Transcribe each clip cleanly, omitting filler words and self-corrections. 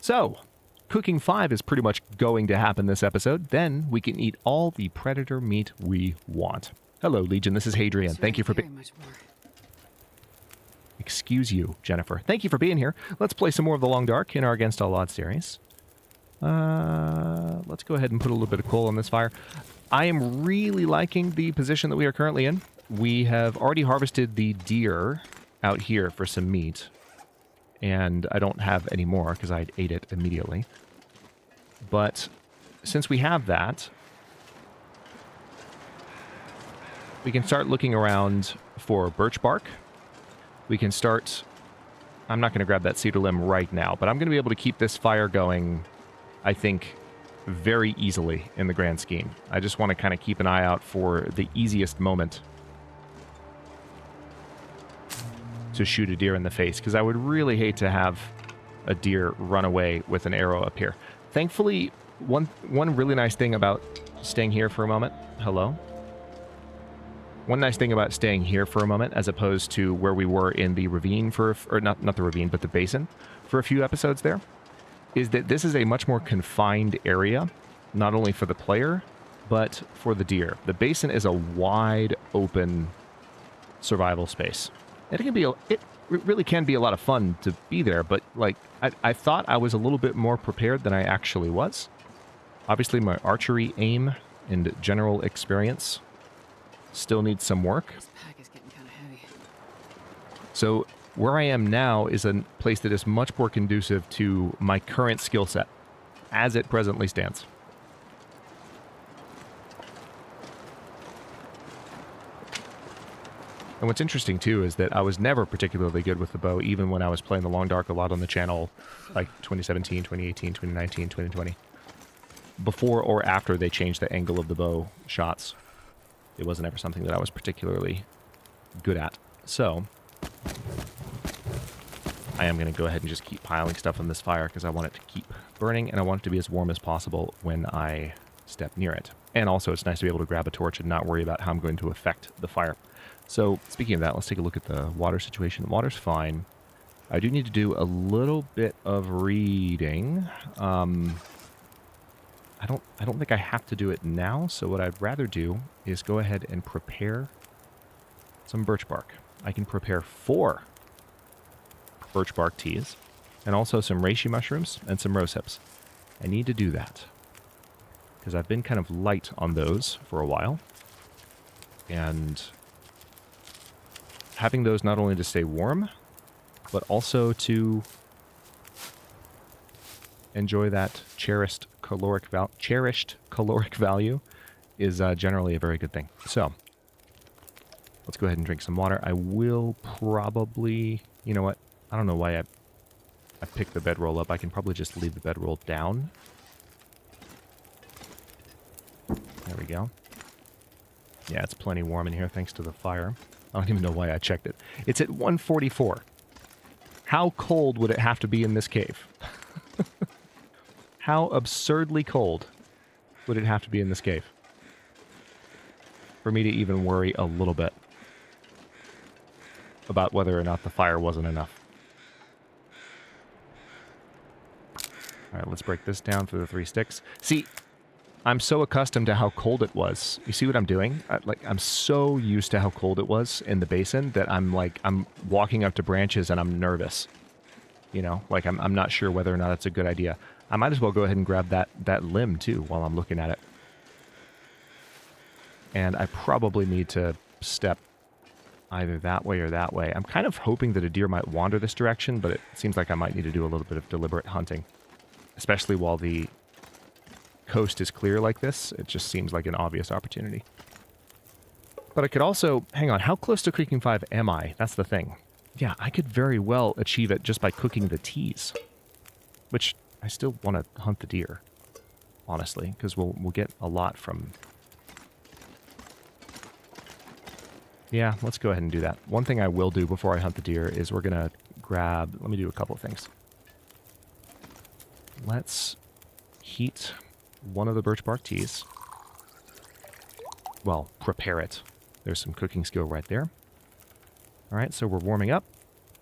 So, cooking 5 is pretty much going to happen this episode. Then we can eat all the predator meat we want. Hello, Legion. This is Hadrian. Thank you for being... Excuse you, Jennifer. Thank you for being here. Let's play some more of the Long Dark in our Against All Odds series. Let's go ahead and put a little bit of coal on this fire. I am really liking the position that we are currently in. We have already harvested the deer out here for some meat. And I don't have any more because I ate it immediately. But since we have that, we can start looking around for birch bark. We can start... I'm not going to grab that cedar limb right now, but I'm going to be able to keep this fire going, I think, very easily in the grand scheme. I just want to kind of keep an eye out for the easiest moment to shoot a deer in the face, because I would really hate to have a deer run away with an arrow up here. Thankfully, one really nice thing about staying here for a moment... Hello? One nice thing about staying here for a moment, as opposed to where we were in the ravine for... Or not the ravine, but the basin for a few episodes there, is that this is a much more confined area, not only for the player, but for the deer. The basin is a wide open survival space. And it really can be a lot of fun to be there, but like I thought I was a little bit more prepared than I actually was. Obviously, my archery aim and general experience still needs some work. This pack is getting kind of heavy. So where I am now is a place that is much more conducive to my current skill set, as it presently stands. And what's interesting, too, is that I was never particularly good with the bow, even when I was playing the Long Dark a lot on the channel, like 2017, 2018, 2019, 2020. Before or after they changed the angle of the bow shots, it wasn't ever something that I was particularly good at. So, I am going to go ahead and just keep piling stuff on this fire, because I want it to keep burning, and I want it to be as warm as possible when I step near it. And also, it's nice to be able to grab a torch and not worry about how I'm going to affect the fire. So, speaking of that, let's take a look at the water situation. The water's fine. I do need to do a little bit of reading. I don't think I have to do it now, so what I'd rather do is go ahead and prepare some birch bark. I can prepare 4 birch bark teas, and also some reishi mushrooms and some rose hips. I need to do that, because I've been kind of light on those for a while, and having those not only to stay warm, but also to enjoy that cherished caloric value is generally a very good thing. So, let's go ahead and drink some water. I will probably... You know what? I don't know why I picked the bedroll up. I can probably just leave the bedroll down. There we go. Yeah, it's plenty warm in here thanks to the fire. I don't even know why I checked it. It's at 144. How cold would it have to be in this cave? How absurdly cold would it have to be in this cave for me to even worry a little bit about whether or not the fire wasn't enough? All right, let's break this down for the 3 sticks. See, I'm so accustomed to how cold it was. You see what I'm doing? I'm so used to how cold it was in the basin that I'm walking up to branches and I'm nervous. You know, like I'm not sure whether or not it's a good idea. I might as well go ahead and grab that limb too while I'm looking at it. And I probably need to step either that way or that way. I'm kind of hoping that a deer might wander this direction, but it seems like I might need to do a little bit of deliberate hunting. Especially while the coast is clear like this, it just seems like an obvious opportunity. But I could also... Hang on, how close to Creeking 5 am I? That's the thing. Yeah, I could very well achieve it just by cooking the teas. Which, I still want to hunt the deer, honestly, because we'll get a lot from... Yeah, let's go ahead and do that. One thing I will do before I hunt the deer is we're going to grab... Let me do a couple of things. Let's heat one of the birch bark teas. Well, prepare it. There's some cooking skill right there. Alright, so we're warming up.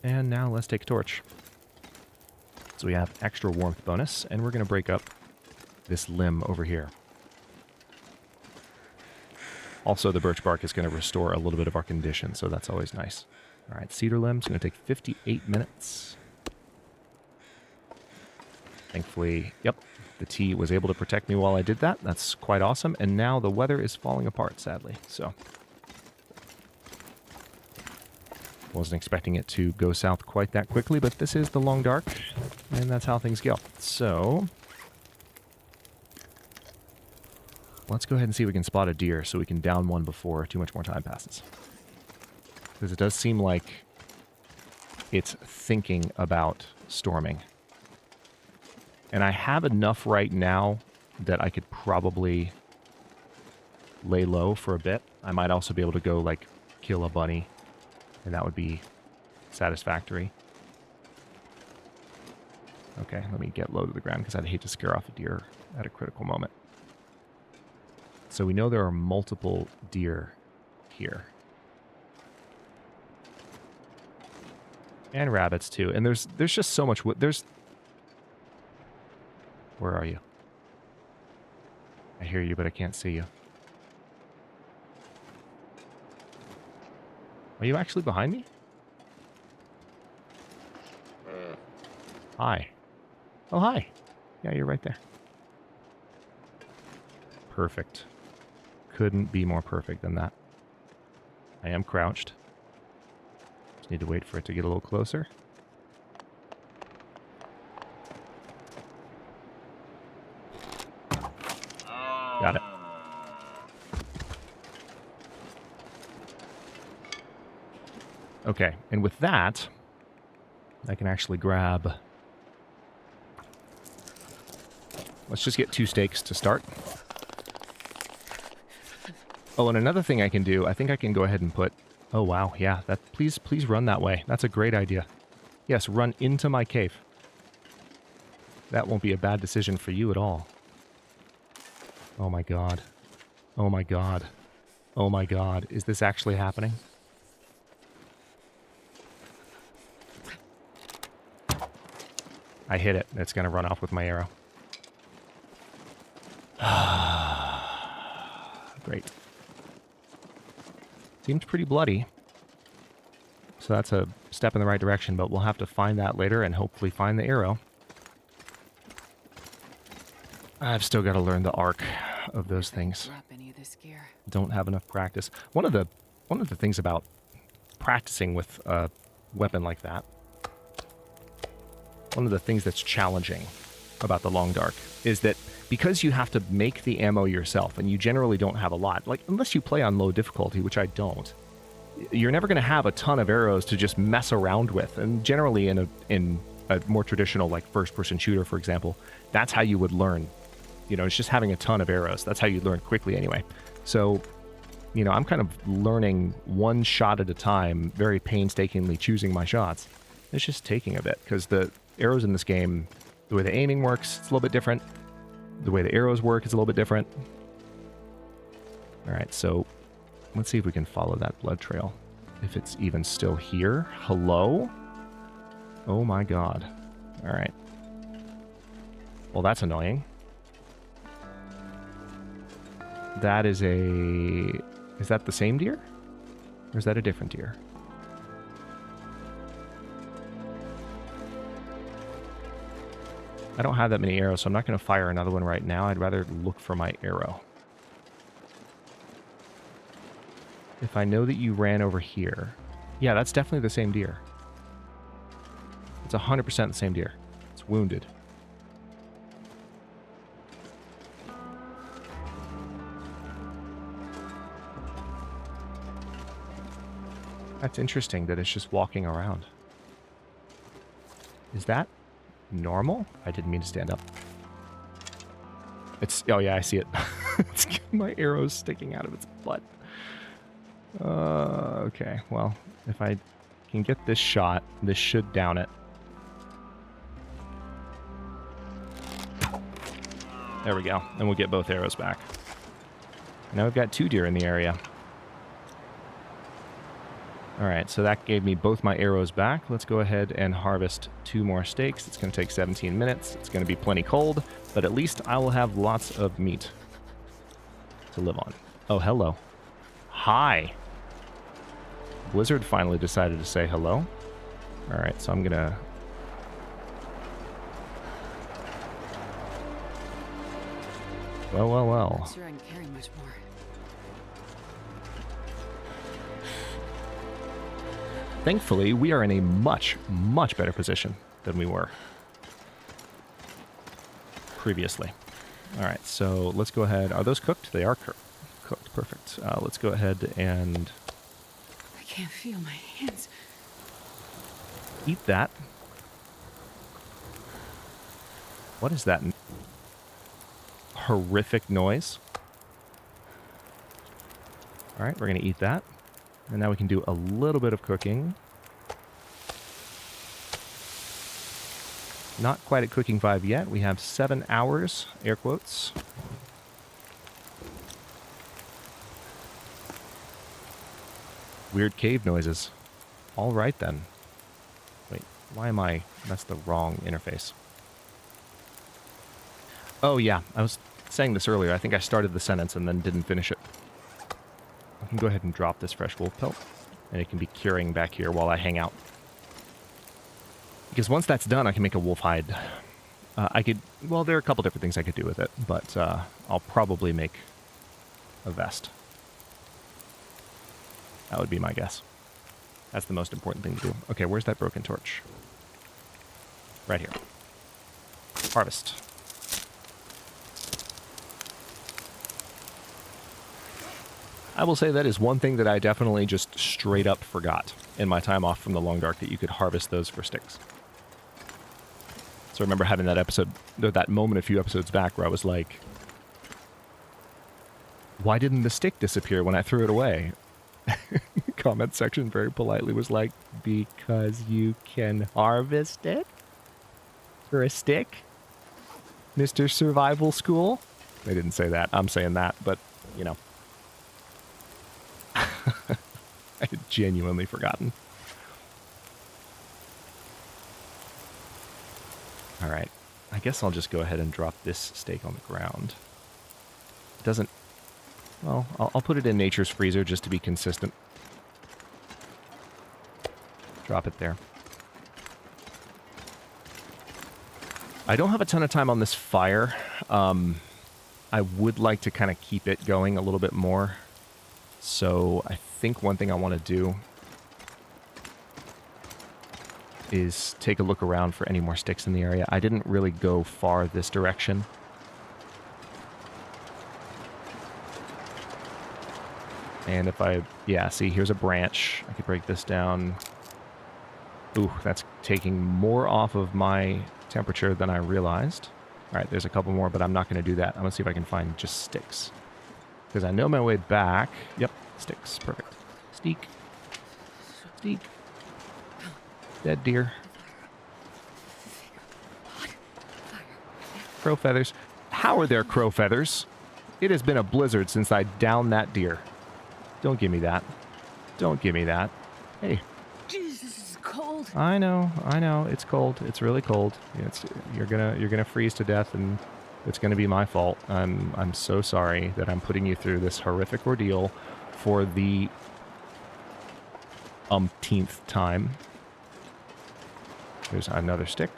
And now let's take a torch. So we have extra warmth bonus, and we're going to break up this limb over here. Also, the birch bark is going to restore a little bit of our condition, so that's always nice. All right, cedar limb's going to take 58 minutes. Thankfully, yep, the tea was able to protect me while I did that. That's quite awesome. And now the weather is falling apart, sadly. So, wasn't expecting it to go south quite that quickly, but this is the long dark, and that's how things go. So, let's go ahead and see if we can spot a deer so we can down one before too much more time passes. Because it does seem like it's thinking about storming. And I have enough right now that I could probably lay low for a bit. I might also be able to go, like, kill a bunny, and that would be satisfactory. Okay, let me get low to the ground because I'd hate to scare off a deer at a critical moment. So we know there are multiple deer here. And rabbits, too. And there's just so much wood. Where are you? I hear you, but I can't see you. Are you actually behind me? Hi. Oh, hi. Yeah, you're right there. Perfect. Couldn't be more perfect than that. I am crouched. Just need to wait for it to get a little closer. Got it. Okay, and with that, I can actually grab... Let's just get 2 steaks to start. Oh, and another thing I can do, I think I can go ahead and put... Oh, wow, yeah, please run that way. That's a great idea. Yes, run into my cave. That won't be a bad decision for you at all. Oh my god. Oh my god. Oh my god. Is this actually happening? I hit it. It's going to run off with my arrow. Great. Seems pretty bloody. So that's a step in the right direction, but we'll have to find that later and hopefully find the arrow. I've still got to learn the arc of those things. Don't have enough practice. One of the things about practicing with a weapon like that, one of the things that's challenging about the long dark is that because you have to make the ammo yourself and you generally don't have a lot, like unless you play on low difficulty, which I don't, you're never going to have a ton of arrows to just mess around with. And generally in a more traditional like first-person shooter, for example, that's how you would learn. You know, it's just having a ton of arrows. That's how you learn quickly anyway. So, you know, I'm kind of learning one shot at a time, very painstakingly choosing my shots. It's just taking a bit because the arrows in this game, the way the aiming works, it's a little bit different. The way the arrows work is a little bit different. All right, so let's see if we can follow that blood trail. If it's even still here. Hello? Oh my god. All right. Well, that's annoying. That is a... Is that the same deer? Or is that a different deer? I don't have that many arrows, so I'm not going to fire another one right now. I'd rather look for my arrow. If I know that you ran over here... Yeah, that's definitely the same deer. It's 100% the same deer. It's wounded. That's interesting that it's just walking around. Is that normal? I didn't mean to stand up. It's... Oh yeah, I see it. It's my arrow's sticking out of its butt. Okay, well, if I can get this shot, this should down it. There we go. And we'll get both arrows back. Now we've got 2 deer in the area. All right, so that gave me both my arrows back. Let's go ahead and harvest 2 more steaks. It's going to take 17 minutes. It's going to be plenty cold, but at least I will have lots of meat to live on. Oh, hello. Hi. Blizzard finally decided to say hello. All right, so I'm going to... Well. I'm sure I can carry much more. Thankfully, we are in a much, much better position than we were previously. All right, so let's go ahead. Are those cooked? They are cooked. Perfect. Let's go ahead and... I can't feel my hands. Eat that. What is that horrific noise? All right, we're going to eat that. And now we can do a little bit of cooking. Not quite at cooking 5 yet. We have 7 hours, air quotes. Weird cave noises. All right then. Wait, why am I... That's the wrong interface. Oh yeah, I was saying this earlier. I think I started the sentence and then didn't finish it. I can go ahead and drop this fresh wolf pelt, and it can be curing back here while I hang out. Because once that's done, I can make a wolf hide. I could... Well, there are a couple different things I could do with it, but I'll probably make a vest. That would be my guess. That's the most important thing to do. Okay, where's that broken torch? Right here. Harvest. I will say that is one thing that I definitely just straight up forgot in my time off from the Long Dark, that you could harvest those for sticks. So I remember having that episode, that moment a few episodes back where I was like, why didn't the stick disappear when I threw it away? Comment section very politely was like, because you can harvest it for a stick, Mr. Survival School. They didn't say that. I'm saying that, but, you know. I had genuinely forgotten. All right. I guess I'll just go ahead and drop this steak on the ground. It doesn't... Well, I'll put it in nature's freezer just to be consistent. Drop it there. I don't have a ton of time on this fire. I would like to kind of keep it going a little bit more. So I think one thing I want to do is take a look around for any more sticks in the area. I didn't really go far this direction. And if I... Yeah, see, here's a branch. I could break this down. Ooh, that's taking more off of my temperature than I realized. All right, there's a couple more, but I'm not going to do that. I'm going to see if I can find just sticks. Because I know my way back. Yep, sticks. Perfect. Steak. Steak. Dead deer. Crow feathers. How are there crow feathers? It has been a blizzard since I downed that deer. Don't give me that. Don't give me that. Hey. Jesus, this is cold. I know. It's cold. It's really cold. You're gonna freeze to death, and it's gonna be my fault. I'm so sorry that I'm putting you through this horrific ordeal for the umpteenth time. There's another stick.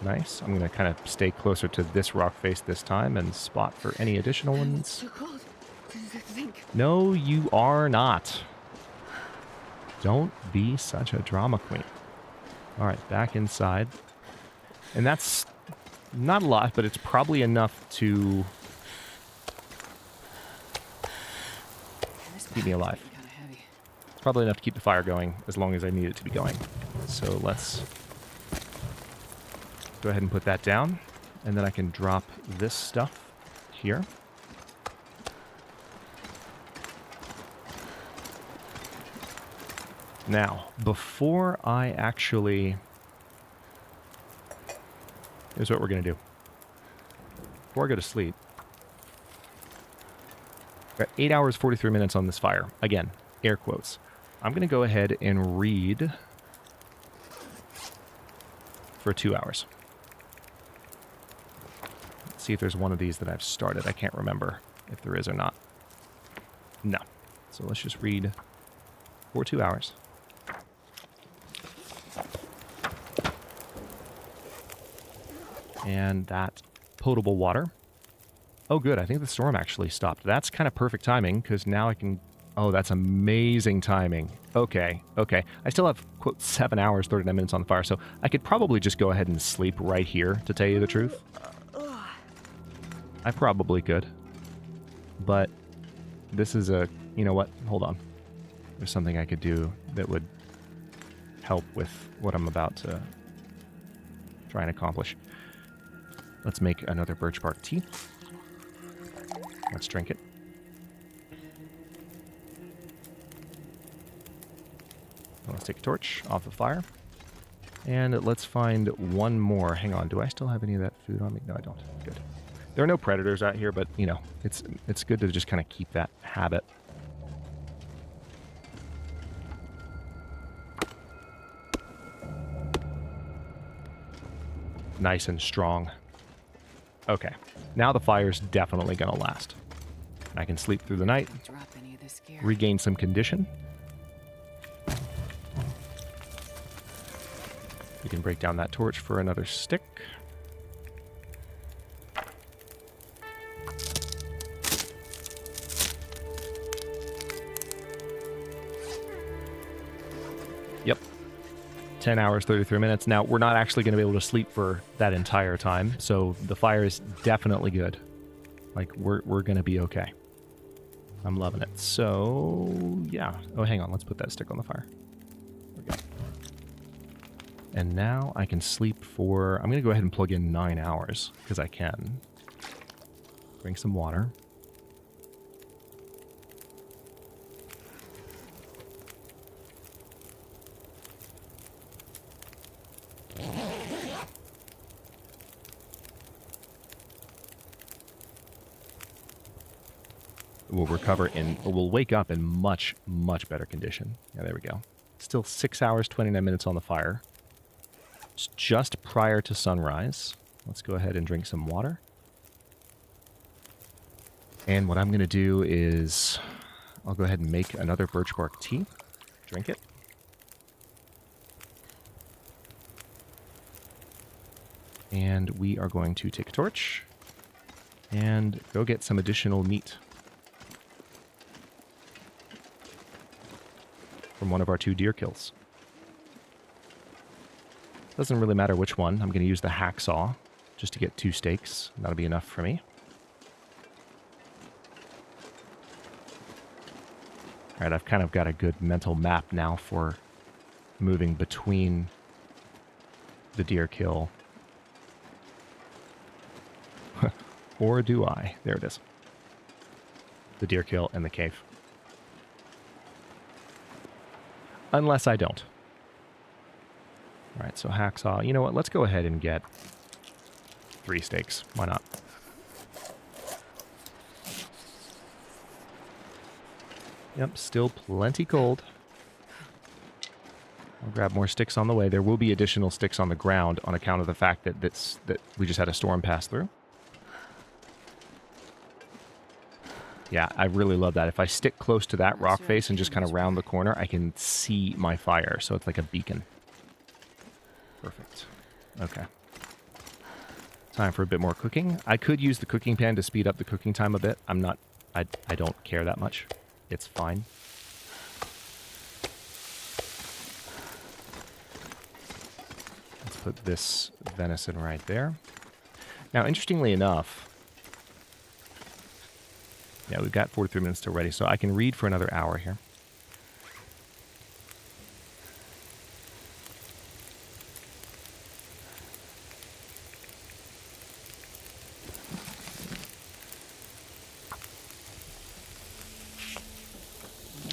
Nice. I'm gonna kind of stay closer to this rock face this time and spot for any additional ones. It's so cold. I think. No, you are not. Don't be such a drama queen. All right, back inside. And that's not a lot, but it's probably enough to keep me alive. It's probably enough to keep the fire going as long as I need it to be going. So let's go ahead and put that down. And then I can drop this stuff here. Now, before I actually... Here's what we're going to do. Before I go to sleep... Got 8 hours, 43 minutes on this fire. Again, air quotes. I'm going to go ahead and read for 2 hours. Let's see if there's one of these that I've started. I can't remember if there is or not. No. So let's just read for 2 hours. And that potable water. Oh, good. I think the storm actually stopped. That's kind of perfect timing, because now I can... Oh, that's amazing timing. Okay, okay. I still have, quote, 7 hours, 39 minutes on the fire, so I could probably just go ahead and sleep right here, to tell you the truth. I probably could. But this is a... You know what? Hold on. There's something I could do that would help with what I'm about to try and accomplish. Let's make another birch bark tea. Let's drink it. Let's take a torch off the fire. And let's find one more. Hang on, do I still have any of that food on me? No, I don't. Good. There are no predators out here, but, you know, it's good to just kind of keep that habit. Nice and strong. Okay. Now the fire's definitely going to last. I can sleep through the night, regain some condition. We can break down that torch for another stick. Yep. 10 hours, 33 minutes. Now, we're not actually going to be able to sleep for that entire time, so the fire is definitely good. Like, we're going to be okay. I'm loving it. So, yeah. Oh, hang on. Let's put that stick on the fire. There we go. And now I can sleep for... I'm going to go ahead and plug in 9 hours, because I can. Drink some water. We'll recover in, or we'll wake up in much, much better condition. Yeah, there we go. Still 6 hours, 29 minutes on the fire. It's just prior to sunrise. Let's go ahead and drink some water. And what I'm going to do is, I'll go ahead and make another birch bark tea. Drink it. And we are going to take a torch and go get some additional meat from one of our 2 deer kills. Doesn't really matter which one. I'm going to use the hacksaw just to get 2 steaks. That'll be enough for me. Alright, I've kind of got a good mental map now for moving between the deer kill. Or do I? There it is. The deer kill and the cave. Unless I don't. Alright, so hacksaw. You know what? Let's go ahead and get 3 steaks. Why not? Yep, still plenty cold. I'll grab more sticks on the way. There will be additional sticks on the ground on account of the fact that that we just had a storm pass through. Yeah, I really love that. If I stick close to that rock face and just kind of round the corner, I can see my fire. So it's like a beacon. Perfect. Okay. Time for a bit more cooking. I could use the cooking pan to speed up the cooking time a bit. I don't care that much. It's fine. Let's put this venison right there. Now, interestingly enough, yeah, we've got 43 minutes till ready, so I can read for another hour here.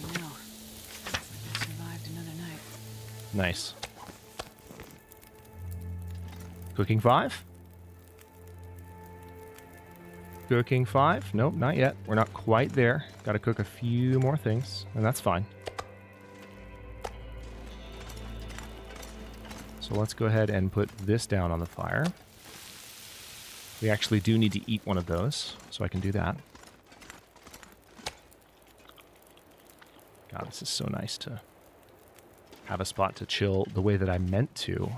Wow. I survived another night. Nice. Cooking 5? Cooking 5? Nope, not yet. We're not quite there. Got to cook a few more things, and that's fine. So let's go ahead and put this down on the fire. We actually do need to eat one of those, so I can do that. God, this is so nice to have a spot to chill the way that I meant to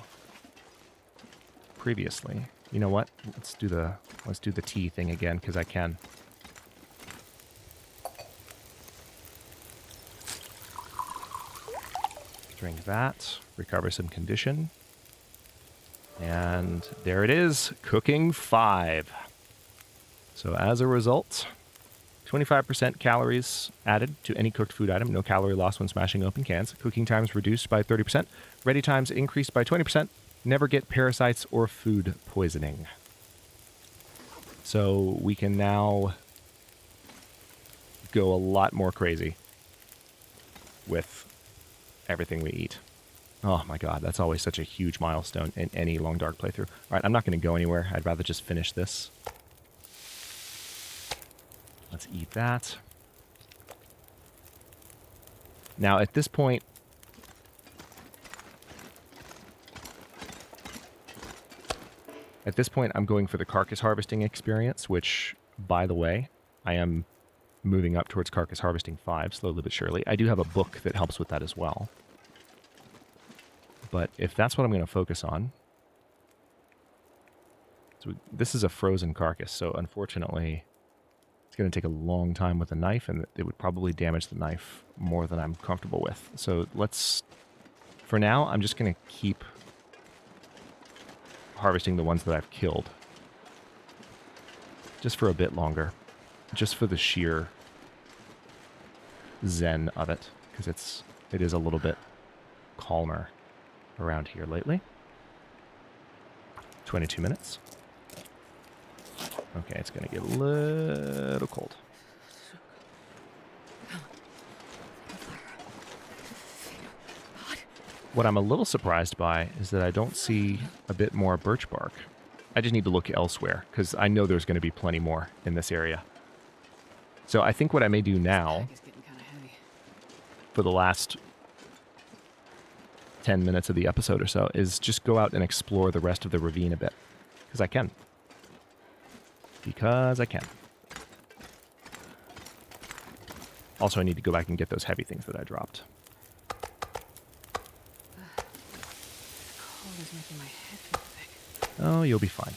previously. You know what? Let's do the tea thing again, because I can. Drink that, recover some condition. And there it is, cooking 5. So as a result, 25% calories added to any cooked food item. No calorie loss when smashing open cans. Cooking times reduced by 30%. Ready times increased by 20%. Never get parasites or food poisoning. So we can now go a lot more crazy with everything we eat. Oh my god, that's always such a huge milestone in any Long Dark playthrough. Alright, I'm not going to go anywhere. I'd rather just finish this. Let's eat that. Now, at this point, I'm going for the carcass harvesting experience, which, by the way, I am moving up towards carcass harvesting 5, slowly but surely. I do have a book that helps with that as well. But if that's what I'm going to focus on... So this is a frozen carcass, so unfortunately it's going to take a long time with a knife, and it would probably damage the knife more than I'm comfortable with. So let's... For now, I'm just going to keep harvesting the ones that I've killed. Just for a bit longer. Just for the sheer zen of it. Because it is a little bit calmer around here lately. 22 minutes. Okay, it's going to get a little cold. What I'm a little surprised by is that I don't see a bit more birch bark. I just need to look elsewhere, because I know there's going to be plenty more in this area. So I think what I may do now, for the last 10 minutes of the episode or so, is just go out and explore the rest of the ravine a bit. Because I can. Because I can. Also, I need to go back and get those heavy things that I dropped. Making my head feel thick. Oh, you'll be fine.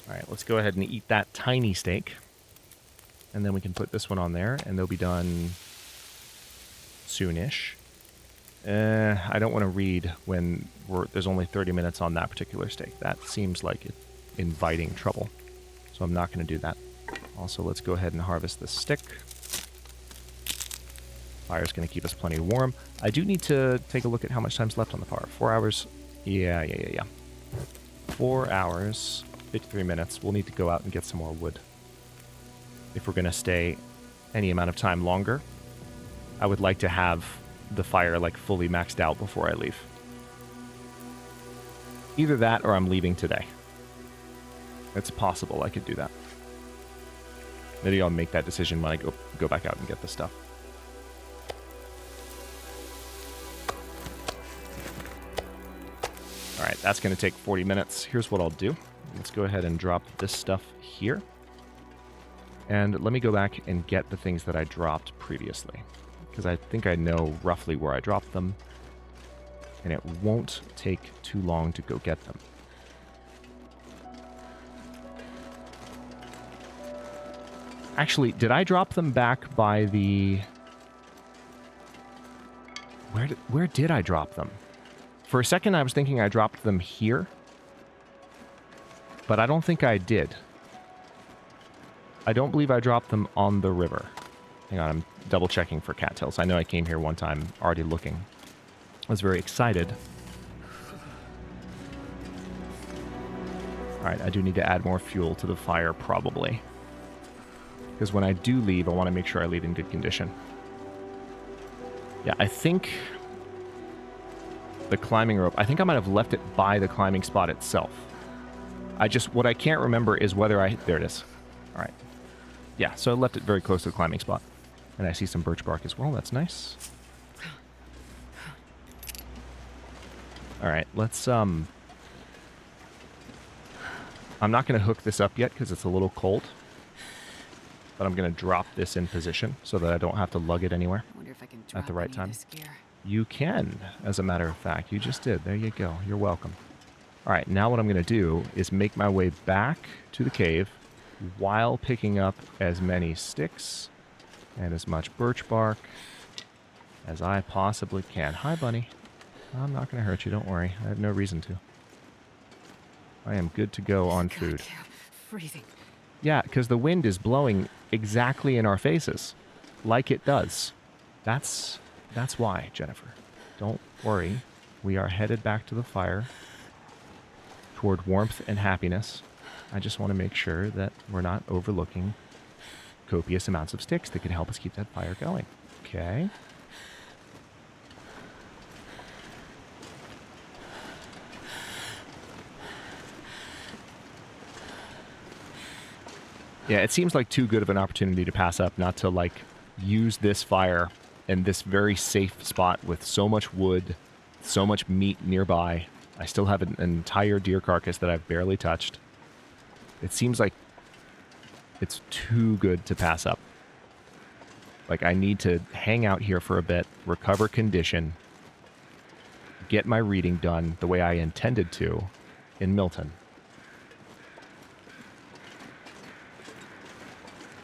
Alright, let's go ahead and eat that tiny steak. And then we can put this one on there, and they'll be done soonish. I don't want to read when there's only 30 minutes on that particular steak. That seems like it's inviting trouble. So I'm not going to do that. Also, let's go ahead and harvest this stick. Fire's going to keep us plenty warm. I do need to take a look at how much time's left on the fire. 4 hours. Yeah. 4 hours, 53 minutes. We'll need to go out and get some more wood. If we're going to stay any amount of time longer, I would like to have the fire like fully maxed out before I leave. Either that or I'm leaving today. It's possible I could do that. Maybe I'll make that decision when I go back out and get the stuff. Alright, that's going to take 40 minutes. Here's what I'll do. Let's go ahead and drop this stuff here. And let me go back and get the things that I dropped previously. Because I think I know roughly where I dropped them. And it won't take too long to go get them. Actually, did I drop them back by the... Where did I drop them? For a second, I was thinking I dropped them here. But I don't think I did. I don't believe I dropped them on the river. Hang on, I'm double checking for cattails. I know I came here one time already looking. I was very excited. Alright, I do need to add more fuel to the fire, probably. Because when I do leave, I want to make sure I leave in good condition. Yeah, I think... the climbing rope. I think I might have left it by the climbing spot itself. What I can't remember is whether there it is. All right. Yeah, so I left it very close to the climbing spot. And I see some birch bark as well. That's nice. All right, let's I'm not going to hook this up yet because it's a little cold. But I'm going to drop this in position so that I don't have to lug it anywhere I wonder if I can at drop the right any of time. this gear. You can, as a matter of fact. You just did. There you go. You're welcome. All right, now what I'm going to do is make my way back to the cave while picking up as many sticks and as much birch bark as I possibly can. Hi, bunny. I'm not going to hurt you. Don't worry. I have no reason to. I am good to go on food. God, freezing. Yeah, because the wind is blowing exactly in our faces, like it does. That's why, Jennifer. Don't worry. We are headed back to the fire toward warmth and happiness. I just want to make sure that we're not overlooking copious amounts of sticks that could help us keep that fire going. Okay. Yeah, it seems like too good of an opportunity to pass up not to, like, use this fire in this very safe spot with so much wood, so much meat nearby. I still have an entire deer carcass that I've barely touched. It seems like it's too good to pass up. Like, I need to hang out here for a bit, recover condition, get my reading done the way I intended to in Milton.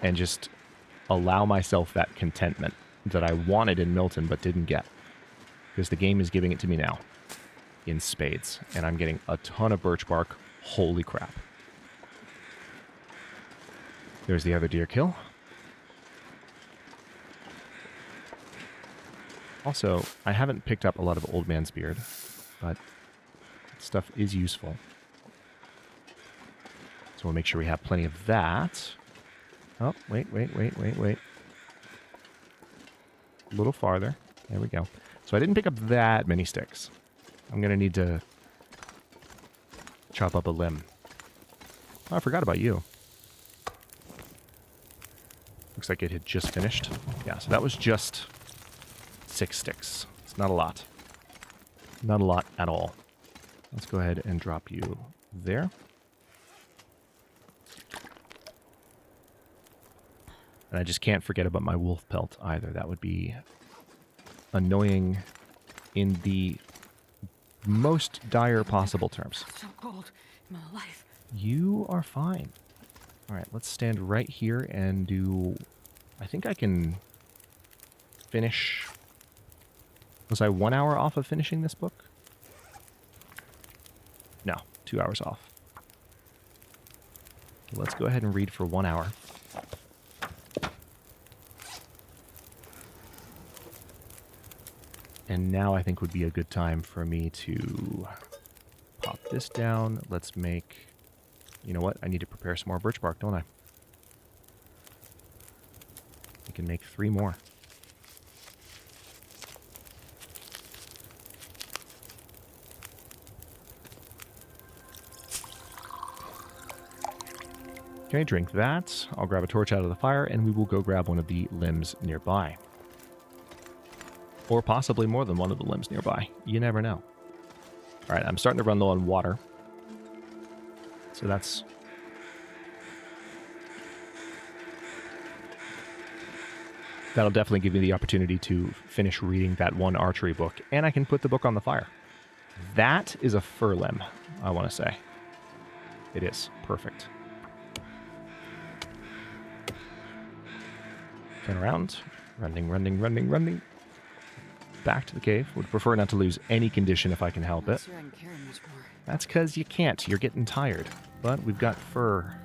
And just allow myself that contentment that I wanted in Milton but didn't get. Because the game is giving it to me now in spades. And I'm getting a ton of birch bark. Holy crap. There's the other deer kill. Also, I haven't picked up a lot of Old Man's Beard, but stuff is useful. So we'll make sure we have plenty of that. Oh, wait. A little farther. There we go. So I didn't pick up that many sticks. I'm going to need to chop up a limb. Oh, I forgot about you. Looks like it had just finished. Yeah, so that was just 6 sticks. It's not a lot. Not a lot at all. Let's go ahead and drop you there. And I just can't forget about my wolf pelt either. That would be annoying in the most dire possible terms. So cold in my life. You are fine. All right, let's stand right here and do... I think I can finish... Was I 1 hour off of finishing this book? No, 2 hours off. Let's go ahead and read for 1 hour. And now I think would be a good time for me to pop this down. Let's make... You know what? I need to prepare some more birch bark, don't I? I can make 3 more. Okay, drink that. I'll grab a torch out of the fire, and we will go grab one of the limbs nearby. Or possibly more than one of the limbs nearby. You never know. All right, I'm starting to run low on water. So that's... That'll definitely give me the opportunity to finish reading that one archery book. And I can put the book on the fire. That is a fir limb, I want to say. It is. Perfect. Turn around. Running. Back to the cave. Would prefer not to lose any condition if I can help it. Sure I can carry much more. That's because you can't. You're getting tired. But we've got fir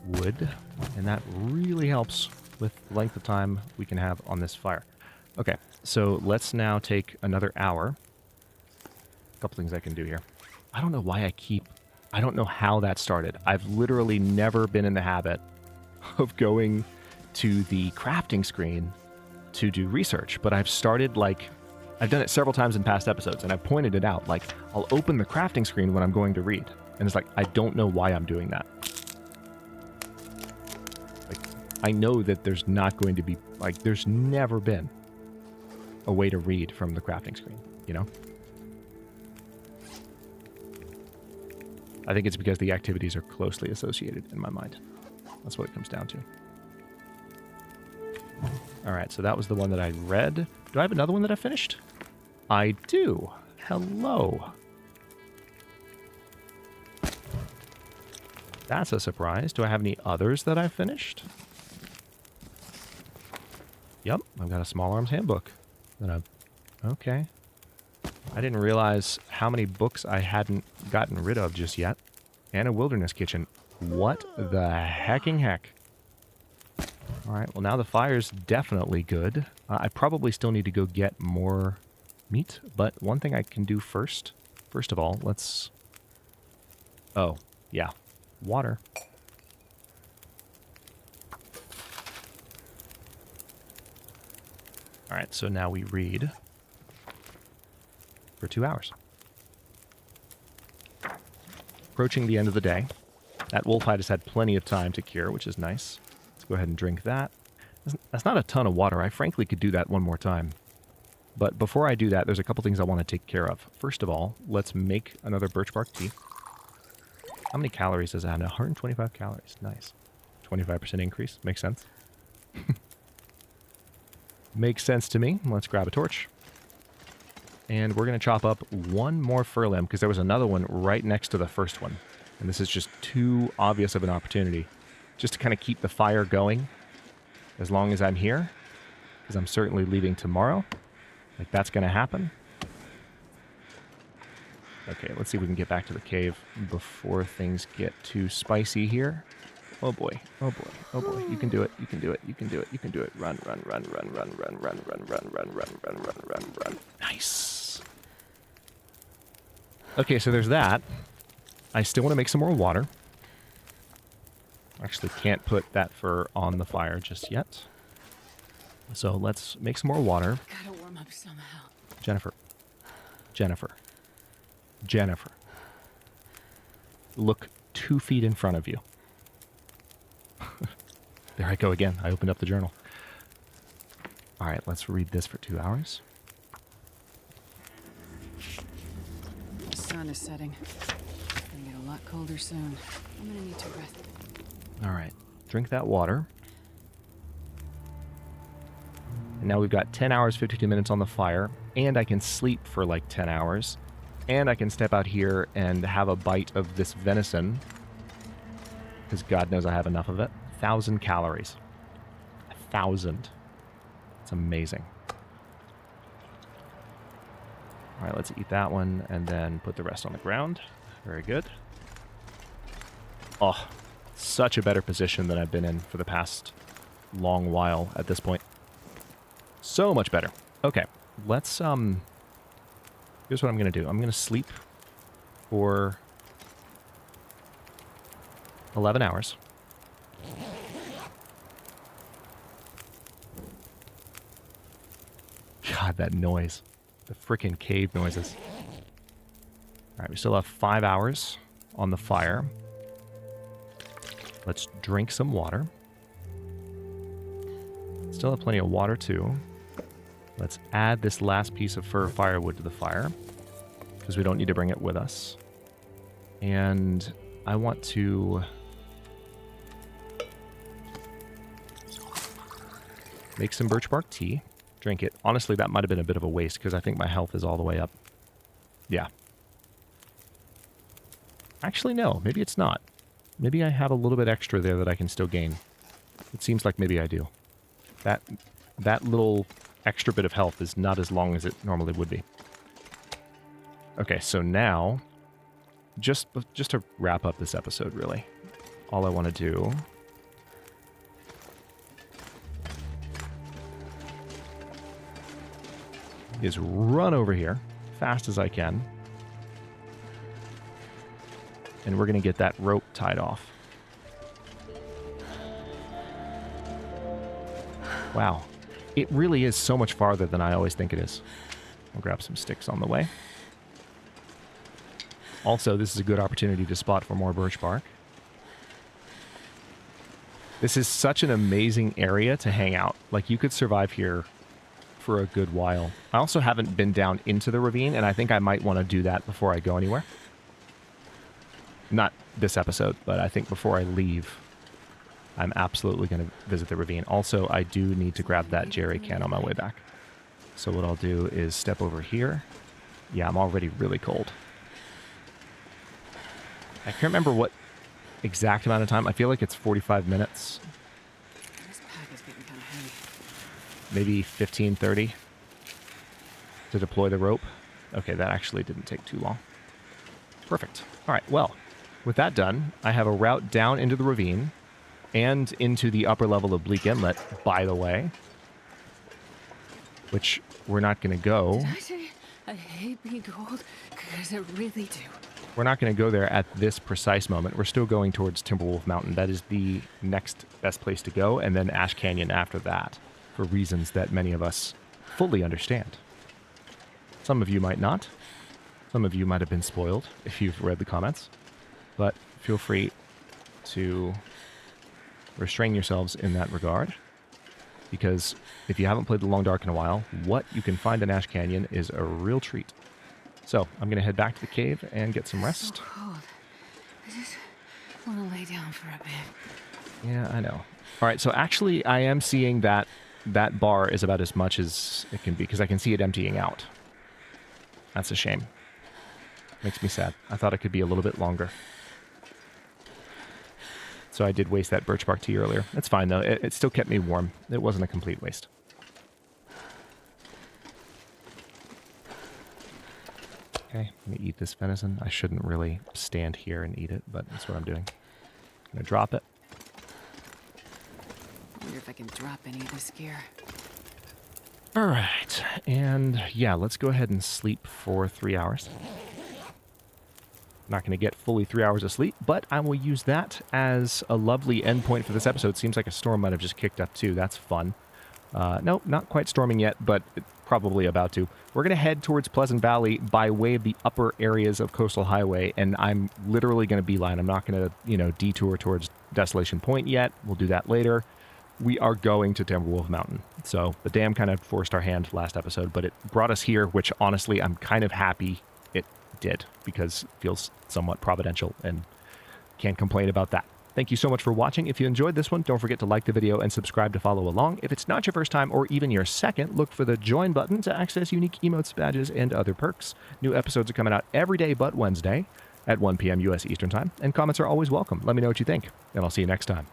wood, and that really helps with the length of time we can have on this fire. Okay, so let's now take another hour. A couple things I can do here. I don't know why I don't know how that started. I've literally never been in the habit of going to the crafting screen to do research, but I've started, like, I've done it several times in past episodes, and I've pointed it out. Like, I'll open the crafting screen when I'm going to read, and it's like, I don't know why I'm doing that. Like, I know that there's not going to be, like, there's never been a way to read from the crafting screen, you know? I think it's because the activities are closely associated in my mind. That's what it comes down to. All right, so that was the one that I read. Do I have another one that I finished? I do. Hello. That's a surprise. Do I have any others that I finished? Yep, I've got a small arms handbook. Okay. I didn't realize how many books I hadn't gotten rid of just yet. And a wilderness kitchen. What the hecking heck? Alright, well now the fire's definitely good. I probably still need to go get more meat, but one thing I can do first of all, let's... Oh, yeah. Water. Alright, so now we read for 2 hours. Approaching the end of the day. That wolf hide has had plenty of time to cure, which is nice. Let's go ahead and drink that. That's not a ton of water. I frankly could do that one more time. But before I do that, there's a couple things I want to take care of. First of all, let's make another birch bark tea. How many calories does it have? 125 calories. Nice. 25% increase. Makes sense. Makes sense to me. Let's grab a torch. And we're going to chop up one more fir limb because there was another one right next to the first one. And this is just too obvious of an opportunity. Just to kind of keep the fire going as long as I'm here. Because I'm certainly leaving tomorrow. Like, that's going to happen. Okay, let's see if we can get back to the cave before things get too spicy here. Oh boy, oh boy, oh boy. You can do it, you can do it, you can do it, you can do it. Run, run, run, run, run, run, run, run, run, run, run, run, run, run, run. Nice. Okay, so there's that. I still want to make some more water. Actually can't put that fur on the fire just yet. So let's make some more water. Gotta warm up somehow. Jennifer. Jennifer. Jennifer. Look 2 feet in front of you. There I go again. I opened up the journal. All right, let's read this for 2 hours. The sun is setting. It's gonna get a lot colder soon. I'm gonna need to rest. All right, drink that water. And now we've got 10 hours, 52 minutes on the fire, and I can sleep for like 10 hours. And I can step out here and have a bite of this venison. Because God knows I have enough of it. 1,000 calories. 1,000. It's amazing. All right, let's eat that one and then put the rest on the ground. Very good. Oh, such a better position than I've been in for the past long while at this point. So much better. Okay, let's, here's what I'm going to do. I'm going to sleep for 11 hours. God, that noise. The frickin' cave noises. Alright, we still have 5 hours on the fire. Let's drink some water. Still have plenty of water, too. Let's add this last piece of fir firewood to the fire, because we don't need to bring it with us. And I want to make some birch bark tea. Drink it. Honestly, that might have been a bit of a waste, because I think my health is all the way up. Yeah. Actually, no. Maybe it's not. Maybe I have a little bit extra there that I can still gain. It seems like maybe I do. That little extra bit of health is not as long as it normally would be. Okay, so now, just to wrap up this episode, really, all I want to do is run over here fast as I can. And we're going to get that rope tied off. Wow. It really is so much farther than I always think it is. I'll grab some sticks on the way. Also, this is a good opportunity to spot for more birch bark. This is such an amazing area to hang out. Like, you could survive here for a good while. I also haven't been down into the ravine, and I think I might want to do that before I go anywhere. Not this episode, but I think before I leave, I'm absolutely going to visit the ravine. Also, I do need to grab that jerry can on my way back. So what I'll do is step over here. Yeah, I'm already really cold. I can't remember what exact amount of time. I feel like it's 45 minutes. This pack is getting kind of heavy. Maybe 15, 30 to deploy the rope. Okay, that actually didn't take too long. Perfect. All right, well, with that done, I have a route down into the ravine and into the upper level of Bleak Inlet, by the way, which we're not going to go. Did I say I hate being cold? Because I really do. We're not going to go there at this precise moment. We're still going towards Timberwolf Mountain. That is the next best place to go, and then Ash Canyon after that, for reasons that many of us fully understand. Some of you might not. Some of you might have been spoiled if you've read the comments. But feel free to restrain yourselves in that regard, because if you haven't played The Long Dark in a while, what you can find in Ash Canyon is a real treat. So I'm going to head back to the cave and get some rest. So cold. I just want to lay down for a bit. Yeah, I know. All right, so actually I am seeing that that bar is about as much as it can be, because I can see it emptying out. That's a shame. Makes me sad. I thought it could be a little bit longer. So I did waste that birch bark tea earlier. It's fine, though. It still kept me warm. It wasn't a complete waste. Okay, I'm going to eat this venison. I shouldn't really stand here and eat it, but that's what I'm doing. I'm going to drop it. I wonder if I can drop any of this gear. All right, and yeah, let's go ahead and sleep for 3 hours. Not going to get fully 3 hours of sleep, but I will use that as a lovely endpoint for this episode. Seems like a storm might have just kicked up too. That's fun. No, not quite storming yet, but probably about to. We're going to head towards Pleasant Valley by way of the upper areas of Coastal Highway, and I'm literally going to beeline. I'm not going to, detour towards Desolation Point yet. We'll do that later. We are going to Timberwolf Mountain. So the dam kind of forced our hand last episode, but it brought us here, which honestly I'm kind of happy it did, because it feels somewhat providential and can't complain about that. Thank you so much for watching. If you enjoyed this one, don't forget to like the video and subscribe to follow along. If it's not your first time or even your second, look for the join button to access unique emotes, badges, and other perks. New episodes are coming out every day but Wednesday at 1 p.m. U.S. Eastern Time, and comments are always welcome. Let me know what you think, and I'll see you next time.